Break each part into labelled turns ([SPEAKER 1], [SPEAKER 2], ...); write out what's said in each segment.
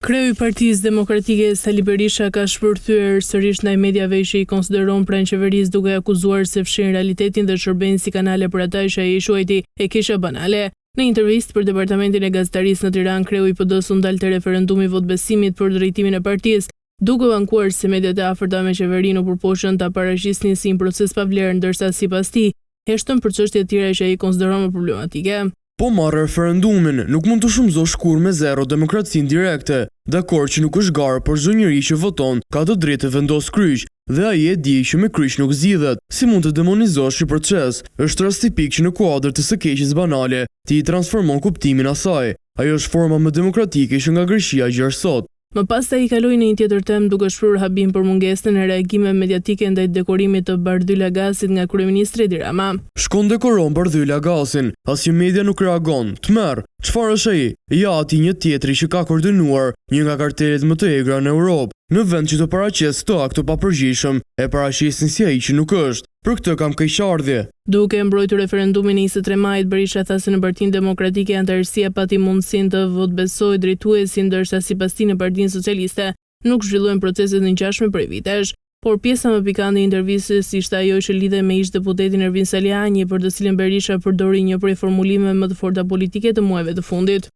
[SPEAKER 1] Kreu i Partisë Demokratike Sali Berisha ka shpërthyer sërish ndaj mediave që i konsideron pranë qeverisë duke akuzuar se fshin realitetin dhe shërbejnë si kanale për ata që ai i quajti e kisha banale. Në intervistë për Departamentin e Gazetarisë në Tiranë, kreu i PD-s u ndal te referendumi votbesimit për drejtimin e partisë, duke u ankuar se mediat e afërta me qeverinë u përpoqën ta paraqisnin si një proces pa vlerë, ndërsa sipas tij heshtën për çështje të tjera që ai konsideron më problematike.
[SPEAKER 2] Po marrë referendumin, nuk mund të shumëzosh kur me zero demokracinë direkte. Dakor që nuk është garë, por çdo njeri që voton ka të drejtë të vendos kryq, dhe ai e di që me kryq nuk zgjidhet. Si mund të demonizosh një proces? Është rast tipik që në kuadër të së keqes banale, ti i transformon kuptimin asaj. Ajo është forma më demokratike që nga Greqia gjerë sot.
[SPEAKER 1] Më pas ai kaloi në një tjetër temë duke shprehur habim për mungesën e reagimeve mediatike ndaj dekorimit të Bardhy Lagasit nga kryeministri Edi Rama.
[SPEAKER 2] Shkon dekoron Bardhy Lagasin, asnjë media nuk reagon. Tmerr, çfarë është ai? Ja ati një tjetri që ka koordinuar një nga kartelet më të egra në Europë. Në vend që të paraqes këtë akt të papërgjithshëm, e paraqesin si ai që nuk është. Për këtë kam keqardhje.
[SPEAKER 1] Duke mbrojtur referendumin 23 majit, Berisha tha se në Partinë Demokratike antarësia pati mundësinë të votbesojë drejtuesi, ndërsa sipas tij në Partinë Socialiste nuk zhvilluan proceset të ngjashme prej vitesh. Por pjesa më pikante e intervistës ishte ajo që lidhej me ish-deputetin Ervin Saliani, për të cilën Berisha përdori një prej formulimeve më të forta politike të muajve të fundit.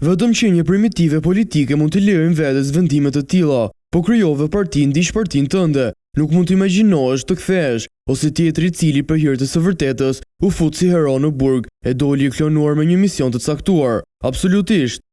[SPEAKER 2] Vetëm qenie primitive politike mund të lejojnë vetes vendime të tilla. Po krijove parti ndiq partinë tënde. Nuk mund të imagjinohesh të kthehesh, ose tjetri i cili për hir të së vërtetës u fut si hero në burg e doli i klonuar me një mision të caktuar. Absolutisht.